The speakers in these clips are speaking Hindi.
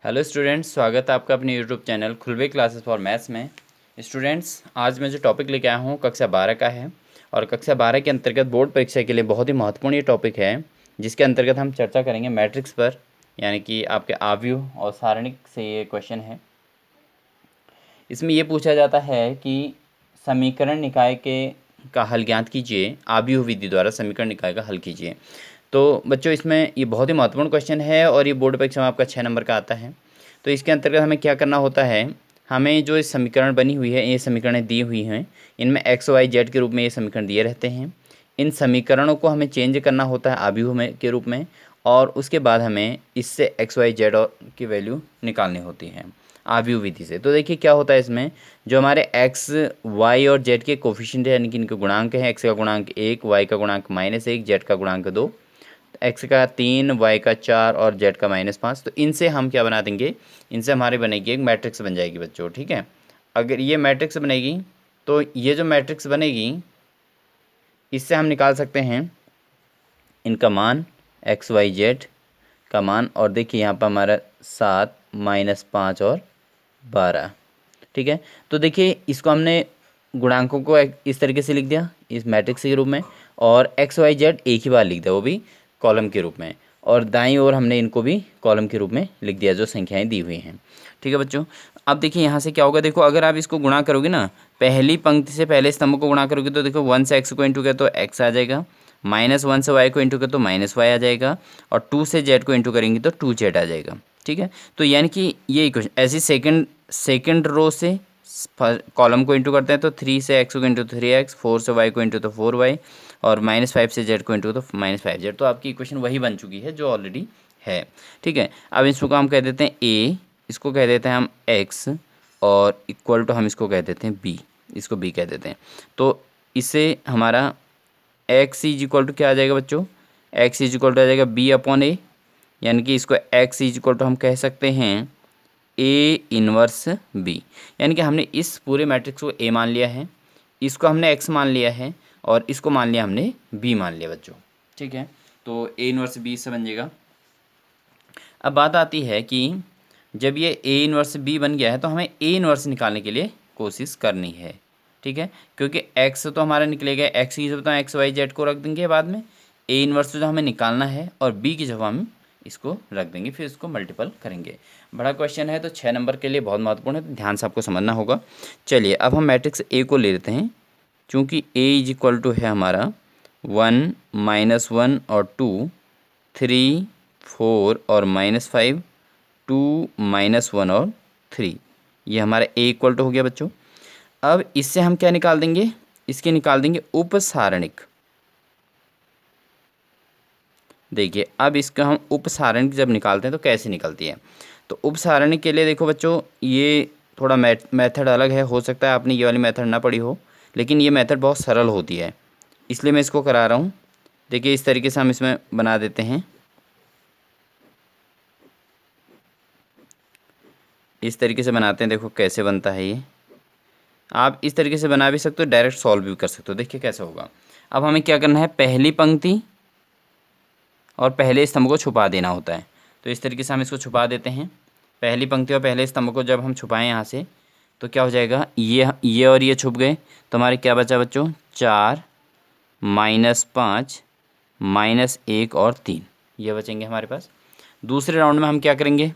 हेलो स्टूडेंट्स, स्वागत है आपका अपने यूट्यूब चैनल खुलवे क्लासेस फॉर मैथ्स में। स्टूडेंट्स, आज मैं जो टॉपिक लेके आया हूँ कक्षा 12 का है और कक्षा 12 के अंतर्गत बोर्ड परीक्षा के लिए बहुत ही महत्वपूर्ण ये टॉपिक है, जिसके अंतर्गत हम चर्चा करेंगे मैट्रिक्स पर, यानी कि आपके आव्यूह और सारणिक से ये क्वेश्चन है। इसमें ये पूछा जाता है कि समीकरण निकाय के का हल ज्ञात कीजिए, आव्यूह विधि द्वारा समीकरण निकाय का हल कीजिए। तो बच्चों, इसमें ये बहुत ही महत्वपूर्ण क्वेश्चन है और ये बोर्ड परीक्षा में आपका 6 नंबर का आता है। तो इसके अंतर्गत हमें क्या करना होता है, हमें जो इस समीकरण बनी हुई है, ये समीकरणें दी हुई हैं, इनमें एक्स वाई जेड के रूप में ये समीकरण दिए रहते हैं। इन समीकरणों को हमें चेंज करना होता है आव्यूह में के रूप में, और उसके बाद हमें इससे एक्स वाई जेड की वैल्यू निकालनी होती है आव्यूह विधि से। तो देखिए क्या होता है, इसमें जो हमारे एक्स वाई और जेड के कोफिशिएंट है, यानी कि इनके गुणांक हैं, एक्स का गुणांक 1, वाई का गुणांक -1, जेड का गुणांक 2, एक्स का 3, वाई का 4 और जेड का -5। तो इनसे हम क्या बना देंगे, इनसे हमारी बनेगी एक मैट्रिक्स बन जाएगी बच्चों। ठीक है, अगर ये मैट्रिक्स बनेगी तो ये जो मैट्रिक्स बनेगी इससे हम निकाल सकते हैं इनका मान, एक्स वाई जेड का मान। और देखिए यहाँ पर हमारा 7, -5 और 12। ठीक है, तो देखिए इसको हमने गुणांकों को इस तरीके से लिख दिया इस मैट्रिक्स के रूप में, और एक्स वाई जेड एक ही बार लिख दिया, वो भी कॉलम के रूप में, और दाईं ओर हमने इनको भी कॉलम के रूप में लिख दिया जो संख्याएं दी हुई हैं। ठीक है बच्चों, अब देखिए यहाँ से क्या होगा, देखो अगर आप इसको गुणा करोगे ना, पहली पंक्ति से पहले स्तंभ को गुणा करोगे तो देखो 1 से एक्स को इंटू किया तो एक्स आ जाएगा, -1 से वाई को इंटू किया तो -वाई आ जाएगा, और 2 से जेड को इंटू करेंगे तो 2 जेड आ जाएगा। ठीक है, तो यानी कि ये इक्वेशन ऐसी सेकंड रो से कॉलम को इंटू करते हैं तो 3 से एक्स को इंटू 3x, 4 से वाई को इंटू तो 4y, और -5 से जेड को इंटू तो -5z। तो आपकी इक्वेशन वही बन चुकी है जो ऑलरेडी है। ठीक है, अब इसको हम कह देते हैं a, इसको कह देते हैं हम x, और इक्वल टू हम इसको कह देते हैं b, इसको b कह देते हैं। तो इससे हमारा x इज इक्वल टू क्या आ जाएगा बच्चों, x इज इक्वल टू आ जाएगा b/a, यानी कि इसको x इज इक्वल टू हम कह सकते हैं A इनवर्स B। यानी कि हमने इस पूरे मैट्रिक्स को A मान लिया है, इसको हमने x मान लिया है, और इसको मान लिया हमने B मान लिया बच्चों। ठीक है, तो A इनवर्स B से बन जाएगा। अब बात आती है कि जब ये A इनवर्स B बन गया है तो हमें A इनवर्स निकालने के लिए कोशिश करनी है। ठीक है, क्योंकि x तो हमारा निकलेगा, x की जब एक्स वाई जेड को रख देंगे बाद में, A इनवर्स जो हमें निकालना है, और B की जगह हम इसको रख देंगे, फिर इसको मल्टीपल करेंगे। बड़ा क्वेश्चन है तो 6 नंबर के लिए बहुत महत्वपूर्ण है, तो ध्यान से आपको समझना होगा। चलिए अब हम मैट्रिक्स ए को ले लेते हैं, चूँकि ए इज इक्वल टू है हमारा 1, -1 और 2, 3, 4 और -5, 2, -1 और 3, ये हमारा ए इक्वल टू हो गया बच्चों। अब इससे हम क्या निकाल देंगे, इसके निकाल देंगे उपसारणिक। देखिए अब इसका हम उपसारणिक जब निकालते हैं तो कैसे निकलती है, तो उपसारणिक के लिए देखो बच्चों, ये थोड़ा मेथड अलग है, हो सकता है आपने ये वाली मेथड ना पढ़ी हो, लेकिन ये मेथड बहुत सरल होती है, इसलिए मैं इसको करा रहा हूँ। देखिए इस तरीके से हम इसमें बना देते हैं, इस तरीके से बनाते हैं। देखो कैसे बनता है ये, आप इस तरीके से बना भी सकते हो, डायरेक्ट सॉल्व भी कर सकते हो। देखिए कैसे होगा। अब हमें क्या करना है, पहली पंक्ति और पहले स्तंभ को छुपा देना होता है। तो इस तरीके से हम इसको छुपा देते हैं, पहली पंक्ति और पहले स्तंभ को जब हम छुपाएं यहाँ से, तो क्या हो जाएगा, ये और ये छुप गए, तो हमारे क्या बचा बच्चों, 4, -5, -1 और 3, ये बचेंगे हमारे पास। दूसरे राउंड में हम क्या करेंगे,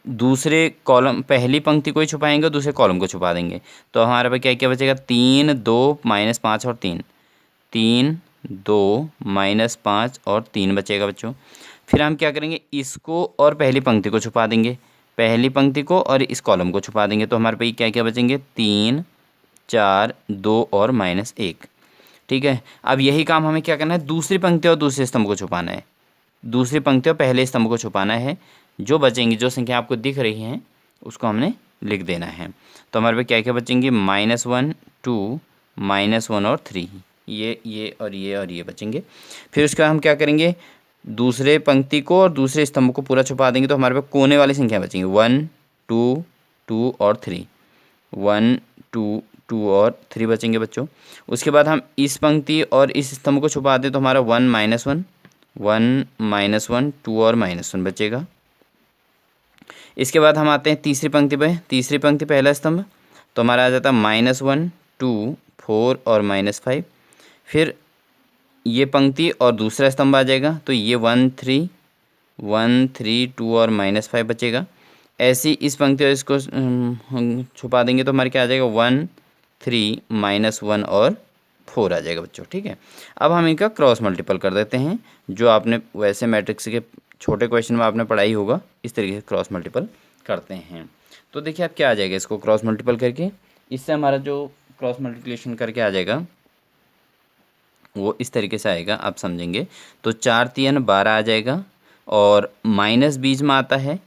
दूसरे कॉलम पहली पंक्ति को ही छुपाएंगे और दूसरे कॉलम को छुपा देंगे। तो हमारे पास क्या क्या बचेगा, 3, 2, -5 और 3, 3, 2, -5 और 3 बचेगा बच्चों। फिर हम क्या करेंगे, इसको और पहली पंक्ति को छुपा देंगे, पहली पंक्ति को और इस कॉलम को छुपा देंगे। तो हमारे पास क्या क्या बचेंगे, 3, 4, 2 और -1। ठीक है, अब यही काम हमें क्या करना है, दूसरी पंक्ति और दूसरे स्तंभ को छुपाना है, दूसरी पंक्ति और पहले स्तंभ को छुपाना है। जो बचेंगी, जो संख्या आपको दिख रही हैं, उसको हमने लिख देना है। तो हमारे पास क्या क्या बचेंगे, -1, 2, -1 और 3, ये और ये बचेंगे। फिर उसके बाद हम क्या करेंगे, दूसरे पंक्ति को और दूसरे स्तंभ को पूरा छुपा देंगे। तो हमारे पास कोने वाली संख्या बचेंगी, 1, 2, 2 और 3, 1, 2, 2 और 3 बचेंगे बच्चों। उसके बाद हम इस पंक्ति और इस स्तंभ को छुपा दें तो हमारा 1, -1, 1, -1, 2 और -1 बचेगा। इसके बाद हम आते हैं तीसरी पंक्ति पे। तीसरी पंक्ति पहला स्तंभ तो हमारा आ जाता है -1 2 4 और -5। फिर ये पंक्ति और दूसरा स्तंभ आ जाएगा तो ये 1 3 1 3 2 और -5 बचेगा। ऐसी इस पंक्ति और इसको हम छुपा देंगे तो हमारे क्या आ जाएगा 1 3 -1 और 4 आ जाएगा बच्चों। ठीक है, अब हम इनका क्रॉस मल्टीपल कर देते हैं, जो आपने वैसे मैट्रिक्स के छोटे क्वेश्चन में आपने पढ़ाई होगा, इस तरीके से क्रॉस मल्टीपल करते हैं। तो देखिए अब क्या आ जाएगा, इसको क्रॉस मल्टीपल करके इससे हमारा जो क्रॉस मल्टीप्लिकेशन करके आ जाएगा वो इस तरीके से आएगा, आप समझेंगे। तो 4 3 12 आ जाएगा और माइनस बीच में आता है,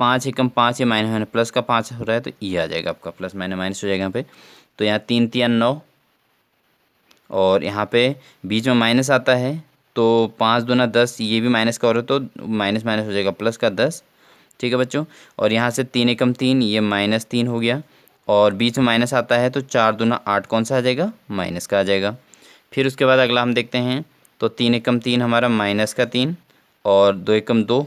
5 एकम 5, ये माइनस प्लस का 5 हो रहा है तो ये आ जाएगा आपका, प्लस माइनस हो जाएगा यहाँ पे। तो यहाँ 3 3 9 और यहाँ पे बीच में माइनस आता है तो 5 दूना 10, ये भी माइनस का हो रहा है तो माइनस माइनस हो जाएगा प्लस का 10। ठीक है बच्चों, और यहाँ से 3 एकम 3, ये -3 हो गया और बीच में माइनस आता है तो 4 दूना 8, कौन सा आ जाएगा, माइनस का आ जाएगा। फिर उसके बाद अगला हम देखते हैं तो 3 एकम 3 हमारा -3 और 2 एकम 2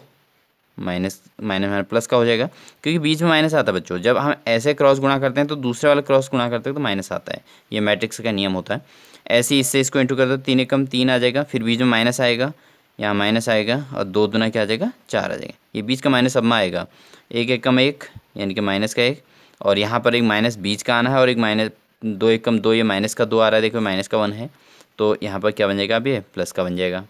माइनस माइनस प्लस का हो जाएगा, क्योंकि बीच में माइनस आता है बच्चों। जब हम ऐसे क्रॉस गुणा करते हैं तो दूसरे वाला क्रॉस गुणा करते हैं तो माइनस आता है, ये मैट्रिक्स का नियम होता है। ऐसे ही इससे इसको इंटू कर दो, 3 एकम 3 आ जाएगा, फिर बीच में माइनस आएगा, यहाँ माइनस आएगा और 2 दूना क्या आ जाएगा 4 आ जाएगा। ये बीच का माइनस अब में आएगा, 1 एकम 1 यानी कि माइनस का 1 और यहाँ पर एक माइनस बीच का आना है और एक माइनस 2 एकम 2, ये माइनस का 2 आ रहा है, देखो माइनस का 1 है तो यहाँ पर क्या बन जाएगा, अब ये प्लस का बन जाएगा।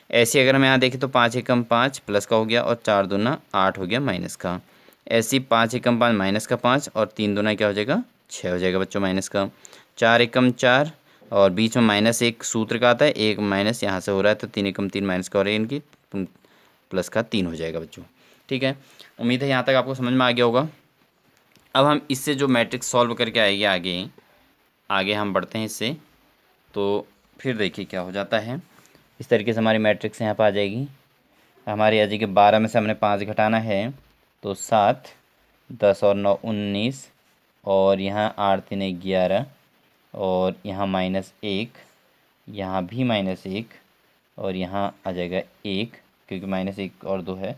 ऐसे अगर हम यहाँ देखें तो 5 एकम 5 प्लस का हो गया और 4 दूना 8 हो गया माइनस का। ऐसी 5 एकम 5 माइनस का 5 और 3 दूना क्या हो जाएगा 6 हो जाएगा बच्चों माइनस का। 4 एकम 4 और बीच में माइनस एक सूत्र का आता है, एक माइनस यहाँ से हो रहा है तो 3 एकम 3 माइनस का हो रहा है, इनकी प्लस का 3 हो जाएगा बच्चों। ठीक है, उम्मीद है यहाँ तक आपको समझ में आ गया होगा। अब हम इससे जो मैट्रिक्स सॉल्व करके आएंगे आगे आगे हम बढ़ते हैं इससे, तो फिर देखिए क्या हो जाता है। इस तरीके से हमारी मैट्रिक्स यहाँ पर आ जाएगी। हमारी आ जाएगी 12 में से हमने 5 घटाना है तो 7 10 और 9 19 और यहाँ 8 3 11 और यहाँ -1, यहाँ भी -1 और यहाँ आ जाएगा 1, क्योंकि -1 और 2 है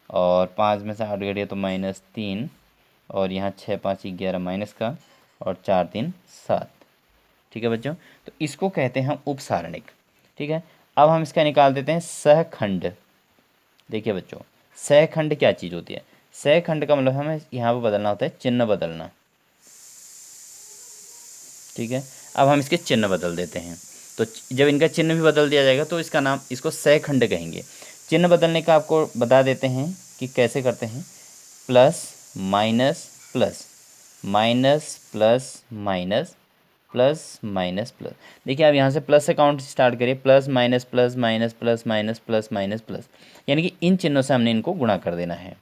और 5 में से 8 घटिया तो -3 और यहाँ 6 5 11 माइनस का और 4 3 7। ठीक है बच्चों, तो इसको कहते हैं हम उपसारणिक। ठीक है, अब हम इसका निकाल देते हैं सहखंड। देखिए बच्चों, सहखंड क्या चीज़ होती है, सहखंड का मतलब हमें यहाँ पर बदलना होता है, चिन्ह बदलना। ठीक है, अब हम इसके चिन्ह बदल देते हैं, तो जब इनका चिन्ह भी बदल दिया जाएगा तो इसका नाम, इसको सहखंड कहेंगे। चिन्ह बदलने का आपको बता देते हैं कि कैसे करते हैं, plus minus plus minus plus minus plus minus plus. देखिए आप यहाँ से प्लस से काउंट स्टार्ट करिए, plus minus plus minus plus minus plus minus plus, यानी कि इन चिन्हों से हमने इनको गुणा कर देना है।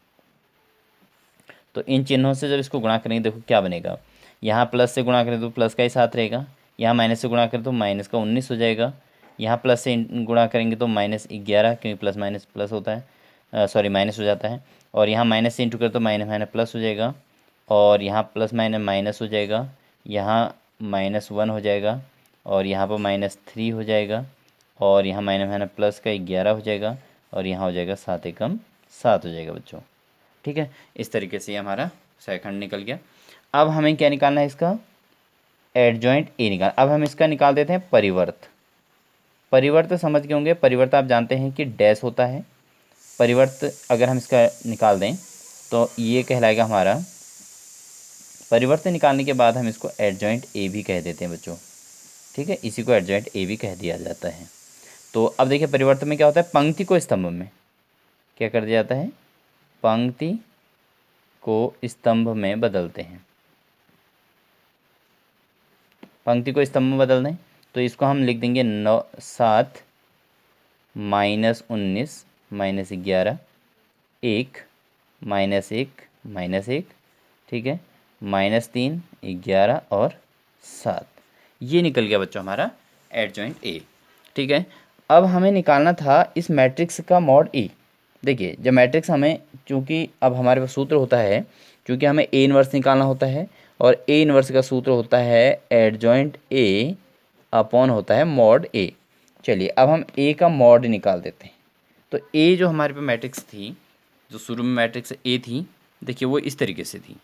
तो इन चिन्हों से जब इसको गुणा करेंगे देखो क्या बनेगा, यहाँ प्लस से गुणा करें तो प्लस का ही साथ रहेगा, यहाँ माइनस से गुणा करें तो माइनस का 19 हो जाएगा, यहाँ प्लस से गुणा करेंगे तो -11, क्योंकि प्लस माइनस प्लस होता है, सॉरी माइनस हो जाता है, और यहाँ माइनस से इंटू करें तो माइनस माइनस प्लस हो जाएगा और यहाँ प्लस माइनस माइनस हो जाएगा, यहाँ -1 हो जाएगा और यहाँ पर -3 हो जाएगा और यहाँ माइनस माइनस प्लस का 11 हो जाएगा और यहाँ हो जाएगा 7 एकम 7 हो जाएगा बच्चों। ठीक है, इस तरीके से हमारा सहखंड निकल गया। अब हमें क्या निकालना है, इसका एडजॉइंट ए निकाल। अब हम इसका निकाल देते हैं परिवर्त। परिवर्त समझ गए होंगे, परिवर्त आप जानते हैं कि डैश होता है। परिवर्त अगर हम इसका निकाल दें तो ये कहलाएगा हमारा, परिवर्त निकालने के बाद हम इसको एडजॉइंट ए भी कह देते हैं बच्चों। ठीक है, इसी को एडजॉइंट ए भी कह दिया जाता है। तो अब देखिए परिवर्त में क्या होता है, पंक्ति को स्तंभ में क्या कर दिया जाता है, पंक्ति को स्तंभ में बदलते हैं। पंक्ति को स्तंभ में बदल दें तो इसको हम लिख देंगे 7 -19 -11 1 -1 -1, ठीक है, -3 11 और 7। ये निकल गया बच्चों हमारा एडजॉइंट ए। ठीक है, अब हमें निकालना था इस मैट्रिक्स का मॉड ए। देखिए जब मैट्रिक्स हमें, चूँकि अब हमारे पास सूत्र होता है, क्योंकि हमें ए इनवर्स निकालना होता है और ए इनवर्स का सूत्र होता है एडजॉइंट ए अपॉन होता है मॉड ए। चलिए अब हम ए का मॉड निकाल देते हैं। तो ए जो हमारे पे मैट्रिक्स थी, जो शुरू में मैट्रिक्स ए थी, देखिए वो इस तरीके से थी।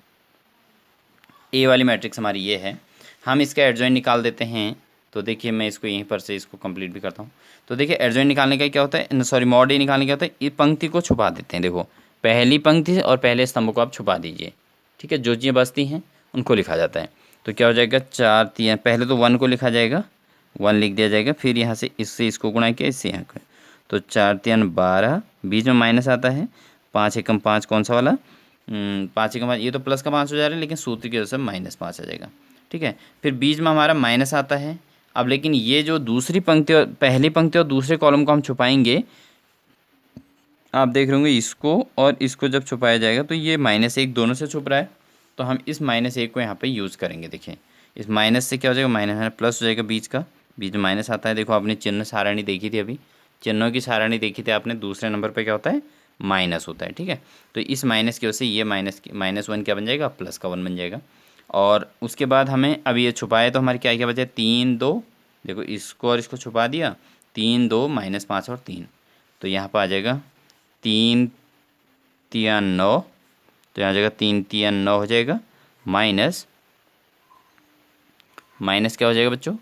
ए वाली मैट्रिक्स हमारी ये है। हम इसका एडजॉइंट निकाल देते हैं। तो देखिए मैं इसको यहीं पर से इसको कंप्लीट भी करता हूँ। तो देखिए एडजॉइंट निकालने का क्या होता है, सॉरी मॉड ए निकालने का होता है, ये पंक्ति को छुपा देते हैं। देखो पहली पंक्ति और पहले स्तंभ को आप छुपा दीजिए, ठीक है। जो चीज़ें बचती हैं उनको लिखा जाता है। तो क्या हो जाएगा, 4 3, पहले तो 1 को लिखा जाएगा, 1 लिख दिया जाएगा, फिर यहाँ से इससे इसको गुणा किया, इससे यहाँ का। तो 4 3 12, बीच में माइनस आता है, 5 एकम 5 कौन सा वाला, 5 एकम 5, ये तो प्लस का 5 हो जा रहा है, लेकिन सूत्र की वजह से -5 आ जाएगा, ठीक है। फिर बीच में हमारा माइनस आता है। अब लेकिन ये जो दूसरी पंक्ति और पहली पंक्ति और दूसरे कॉलम को हम छुपाएंगे, आप देख रहे होंगे इसको और इसको जब छुपाया जाएगा तो ये -1 दोनों से छुप रहा है। तो हम इस -1 को यहाँ पे यूज़ करेंगे। देखिए इस माइनस से क्या हो जाएगा, माइनस प्लस हो जाएगा, बीच में माइनस आता है। देखो आपने चिन्ह सारणी देखी थी, अभी चिन्हों की सारणी देखी थी आपने, दूसरे नंबर पे क्या होता है, माइनस होता है, ठीक है। तो इस माइनस की वजह से ये -1 क्या बन जाएगा, +1 बन जाएगा। और उसके बाद हमें अब ये छुपाए तो हमारे क्या क्या बचे, 3 2, देखो इसको और इसको छुपा दिया, 3 2 -5 और 3, तो यहाँ पर आ जाएगा 3 3 9, तो यहाँ जाएगा 3 3 9 हो जाएगा, माइनस क्या हो जाएगा बच्चों,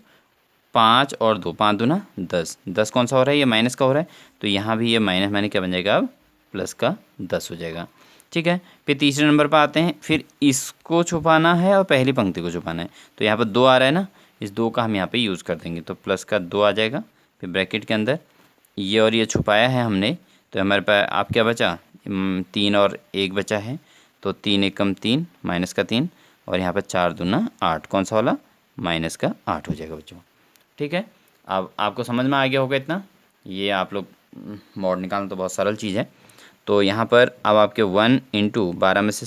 5 और 2, 5 दूना 10, 10 कौन सा हो रहा है, ये माइनस का हो रहा है, तो यहाँ भी ये माइनस माइनस क्या बन जाएगा, अब प्लस का 10 हो जाएगा, ठीक है। फिर तीसरे नंबर पर आते हैं, फिर इसको छुपाना है और पहली पंक्ति को छुपाना है। तो यहाँ पर 2 आ रहा है ना, इस 2 का हम यहाँ पे यूज़ कर देंगे, तो प्लस का 2 आ जाएगा। फिर ब्रैकेट के अंदर ये और ये छुपाया है हमने, तो हमारे पास आप क्या बचा, 3 और 1 बचा है, तो 3 एकम 3, माइनस का 3, और यहाँ पर 4 दूना 8, कौन सा वाला, -8 हो जाएगा बच्चों, ठीक है। अब आपको समझ में आ गया होगा इतना। ये आप लोग मॉड निकालना तो बहुत सरल चीज़ है। तो यहाँ पर अब आपके 1 × 12 में से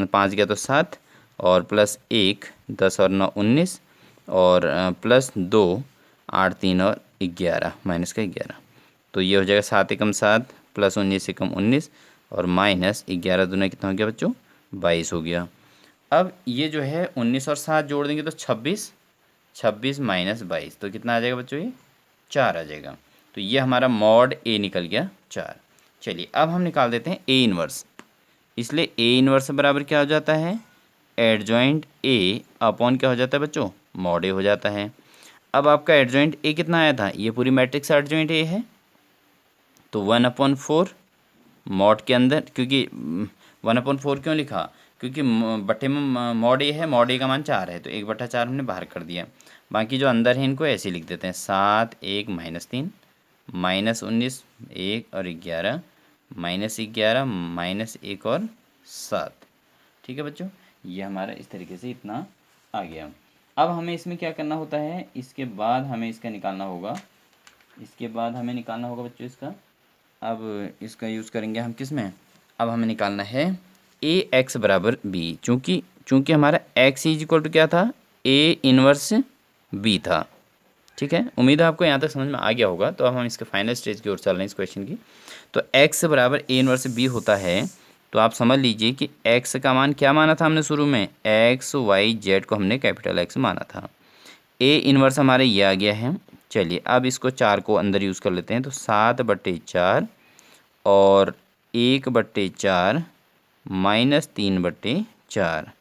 5 गया तो 7, और +1 10 और 9 19, और +2 8 3 और 11, -11, तो ये हो जाएगा 7 एकम 7, +19 एकम 19, और -11 दूना कितना हो गया बच्चों, 22 हो गया। अब ये जो है 19 और 7 जोड़ देंगे तो 26, 26 -22, तो कितना आ जाएगा बच्चों, ये 4 आ जाएगा। तो ये हमारा मॉड ए निकल गया 4। चलिए अब हम निकाल देते हैं ए इनवर्स। इसलिए ए इनवर्स बराबर क्या हो जाता है, एडजॉइंट ए अपॉन क्या हो जाता है बच्चों, मॉड ए हो जाता है। अब आपका एडजॉइंट ए कितना आया था, ये पूरी मैट्रिक्स एडजॉइंट ए है, तो 1/4 मॉड के अंदर, क्योंकि 1/4 क्यों लिखा, क्योंकि बटे में मॉड ए है, मॉड ए का मान 4 है, तो 1/4 हमने बाहर कर दिया। बाकी जो अंदर है इनको ऐसे लिख देते हैं, 7 1 -3, -19 1 और 11, -11 -1 और 7, ठीक है बच्चों। ये हमारा इस तरीके से इतना आ गया। अब हमें इसमें क्या करना होता है, इसके बाद हमें इसका निकालना होगा, बच्चों इसका। अब इसका यूज़ करेंगे हम किस में, अब हमें निकालना है AX बराबर B, चूँकि हमारा X = क्या था, A इनवर्स B था, ठीक है। उम्मीद है आपको यहाँ तक समझ में आ गया होगा। तो अब हम इसके फाइनल स्टेज की ओर चल रहे हैं इस क्वेश्चन की। तो X बराबर A इनवर्स B होता है, तो आप समझ लीजिए कि X का मान क्या माना था हमने शुरू में, X Y Z को हमने कैपिटल X माना था। A इनवर्स हमारे ये आ गया है। चलिए अब इसको 4 को अंदर यूज़ कर लेते हैं, तो 7/4 और 1/4 -3/4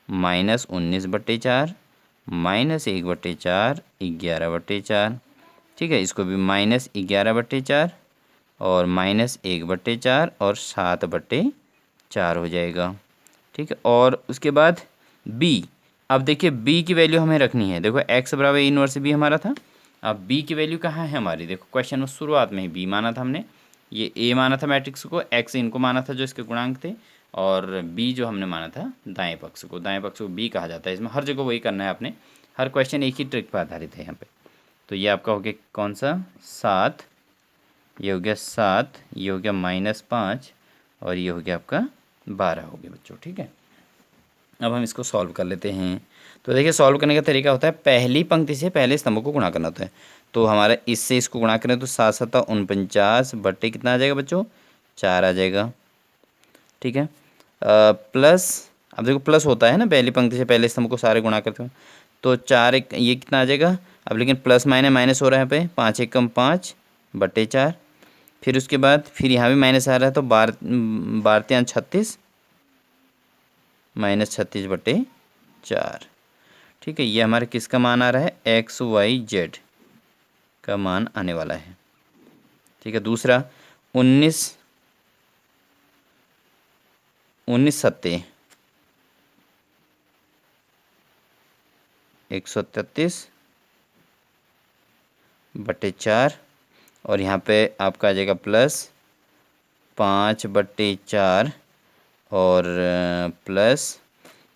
-19/4 -1/4 11/4, ठीक है। इसको भी -11/4 और -1/4 और 7/4 हो जाएगा, ठीक है। और उसके बाद b, अब देखिए b की वैल्यू हमें रखनी है। देखो x बराबर ए इनवर्स b हमारा था, अब b की वैल्यू कहाँ है हमारी, देखो क्वेश्चन में शुरुआत में ही b माना था हमने, ये a माना था मैट्रिक्स को, x इनको माना था जो इसके गुणांक थे, और b जो हमने माना था दाएं पक्ष को b कहा जाता है। इसमें हर जगह वही करना है आपने, हर क्वेश्चन एक ही ट्रिक पर आधारित है यहाँ पे। तो ये आपका हो गया कौन सा, 7, ये हो गया 7, ये हो गया -5, और ये हो गया आपका 12 हो गया बच्चों, ठीक है। अब हम इसको सॉल्व कर लेते हैं। तो देखिए सॉल्व करने का तरीका होता है, पहली पंक्ति से पहले स्तंभ को गुणा करना होता है। तो हमारा इससे इसको गुणा करें तो 7 7 49 बट्टे कितना आ जाएगा बच्चों, 4 आ जाएगा, ठीक है। प्लस, अब देखो प्लस होता है ना, पहली पंक्ति से पहले स्तंभ को सारे गुणा करते हैं, तो 4 ये कितना आ जाएगा। अब लेकिन प्लस माइनस हो रहा है यहाँ पे, 5 एकम 5/4, फिर उसके बाद फिर यहाँ भी माइनस आ रहा है, तो 12 3 36, -36/4। ठीक है, ये हमारे किसका मान आ रहा है, XYZ का मान आने वाला है। ठीक है, दूसरा 19 सत्ते 133/4 और यहाँ पे आपका आ जाएगा +5/4 और प्लस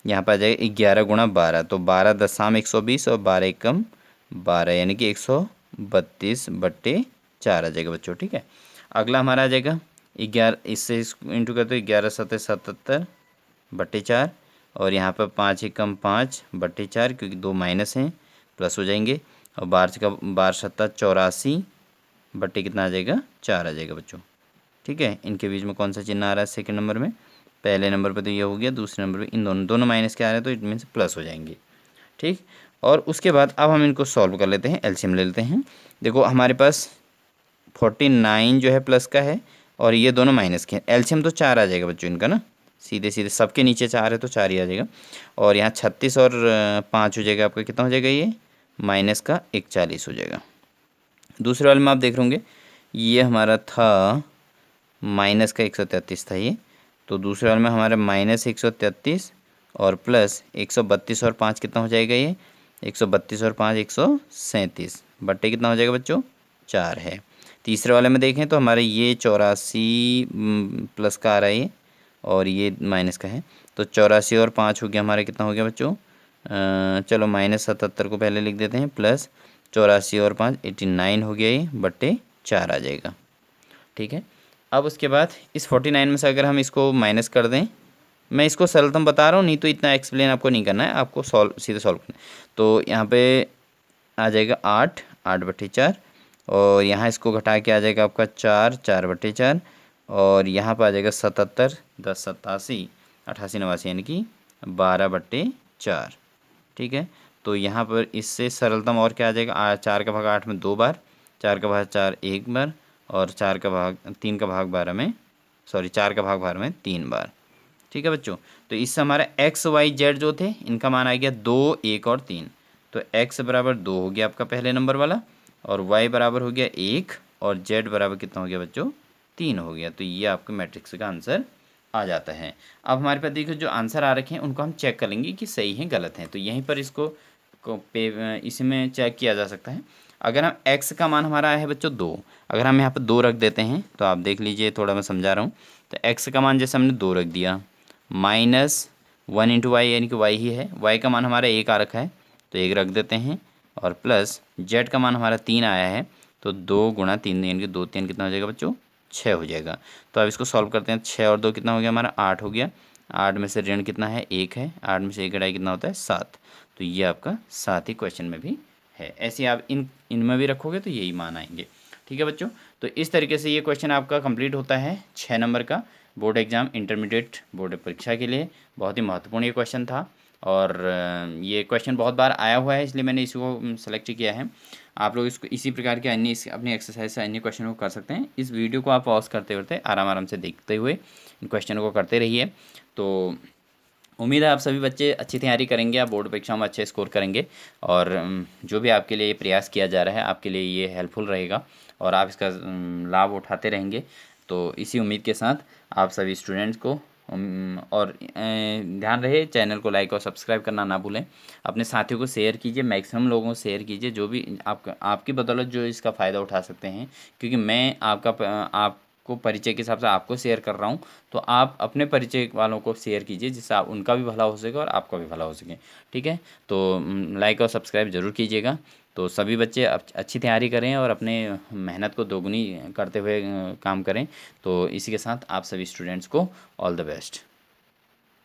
यहाँ पर आ जाएगा 11 × 12, तो 12 दशम 120 और 12 एकम 12 यानी कि 132/4 आ जाएगा बच्चों। ठीक है, अगला हमारा आ जाएगा 11, इससे इंटू कर तो 11×7 = 77/4 और यहाँ पर 5 एकम 5/4 क्योंकि 2 माइनस हैं, प्लस हो जाएंगे और 12×7 = 84 कितना आ जाएगा, 4 आ जाएगा बच्चों। ठीक है, इनके बीच में कौन सा चिन्ह आ रहा है सेकंड नंबर में, पहले नंबर पे तो ये हो गया, दूसरे नंबर पे इन दोनों माइनस के आ रहे हैं तो इट मीन्स प्लस हो जाएंगे। ठीक, और उसके बाद अब हम इनको सॉल्व कर लेते हैं, एलसीएम ले लेते हैं। देखो हमारे पास 49 जो है प्लस का है और ये दोनों माइनस के हैं, एलसीएम तो 4 आ जाएगा बच्चों इनका ना, सीधे सीधे सबके नीचे 4 है तो 4 ही आ जाएगा। और यहाँ 36 और 5 हो जाएगा आपका, कितना हो जाएगा ये, -41 हो जाएगा। दूसरे वाले में आप देख होंगे ये हमारा था -133 था ये, तो दूसरे वाले में हमारा -133 और प्लस 132 और 5 कितना हो जाएगा ये, 132 और 5 137 बट्टे कितना हो जाएगा बच्चों, 4 है। तीसरे वाले में देखें तो हमारे ये 84 प्लस का आ रहा है ये और ये माइनस का है, तो 84 और 5 हो गया हमारे, कितना हो गया बच्चों, चलो -77 को पहले लिख देते हैं, प्लस 84 और 5 89 हो गया ये, बट्टे 4 आ जाएगा। ठीक है, अब उसके बाद इस 49 में से अगर हम इसको माइनस कर दें, मैं इसको सरलतम बता रहा हूँ, नहीं तो इतना एक्सप्लेन आपको नहीं करना है, आपको सीधे सॉल्व करना है। तो यहाँ पे आ जाएगा 8/4 और यहाँ इसको घटा के आ जाएगा आपका 4/4 और यहाँ पर आ जाएगा 77 10 87 88 89 यानी कि 12/4। ठीक है, तो यहाँ पर इससे सरलतम और क्या आ जाएगा, 4 का भाग 8 में 2 बार, 4 का भाग 4 1 बार और 3 का भाग 12 में 3 बार। ठीक है बच्चों, तो इससे हमारा XYZ जो थे इनका मान आ गया 2 1 और 3, तो x बराबर 2 हो गया आपका पहले नंबर वाला और y बराबर हो गया 1 और z बराबर कितना हो गया बच्चों, 3 हो गया। तो ये आपके मैट्रिक्स का आंसर आ जाता है। अब हमारे पास देखो जो आंसर आ रखे हैं उनको हम चेक कर लेंगे कि सही है गलत है, तो यहीं पर इसको इसमें चेक किया जा सकता है। अगर हम x का मान हमारा आया है बच्चों 2, अगर हम यहाँ पर 2 रख देते हैं तो आप देख लीजिए, थोड़ा मैं समझा रहा हूँ, तो x का मान जैसे हमने 2 रख दिया, -1 × y यानी कि y ही है, y का मान हमारा 1 आ रखा है तो 1 रख देते हैं और प्लस z का मान हमारा 3 आया है तो 2 × 3 यानी कि 2 3 कितना हो जाएगा बच्चों, 6 हो जाएगा। तो अब इसको सॉल्व करते हैं, 6 और 2 कितना हो गया हमारा, 8 हो गया, 8 में से ऋण कितना है, 1 है, 8 में से 1 घटाई कितना होता है, 7, तो ये आपका 7 ही क्वेश्चन में भी है। ऐसे आप इनमें भी रखोगे तो यही मान आएंगे। ठीक है बच्चों, तो इस तरीके से ये क्वेश्चन आपका कंप्लीट होता है 6 नंबर का बोर्ड एग्जाम, इंटरमीडिएट बोर्ड परीक्षा के लिए बहुत ही महत्वपूर्ण ये क्वेश्चन था और ये क्वेश्चन बहुत बार आया हुआ है इसलिए मैंने इसको सेलेक्ट किया है। आप लोग इसको इसी प्रकार के अन्य अपनी एक्सरसाइज से अन्य क्वेश्चन को कर सकते हैं। इस वीडियो को आप पॉज करते करते आराम आराम से देखते हुए इन क्वेश्चनों को करते रहिए। तो उम्मीद है आप सभी बच्चे अच्छी तैयारी करेंगे, आप बोर्ड परीक्षा में अच्छे स्कोर करेंगे और जो भी आपके लिए प्रयास किया जा रहा है आपके लिए ये हेल्पफुल रहेगा और आप इसका लाभ उठाते रहेंगे। तो इसी उम्मीद के साथ आप सभी स्टूडेंट्स को और ध्यान रहे चैनल को लाइक और सब्सक्राइब करना ना भूलें, अपने साथियों को शेयर कीजिए, मैक्सिमम लोगों को शेयर कीजिए जो भी आपकी बदौलत जो इसका फ़ायदा उठा सकते हैं, क्योंकि मैं आपको परिचय के हिसाब से आपको शेयर कर रहा हूँ, तो आप अपने परिचय वालों को शेयर कीजिए जिससे आप उनका भी भला हो सके और आपका भी भला हो सके। ठीक है, तो लाइक और सब्सक्राइब ज़रूर कीजिएगा। तो सभी बच्चे अच्छी तैयारी करें और अपने मेहनत को दोगुनी करते हुए काम करें। तो इसी के साथ आप सभी स्टूडेंट्स को ऑल द बेस्ट।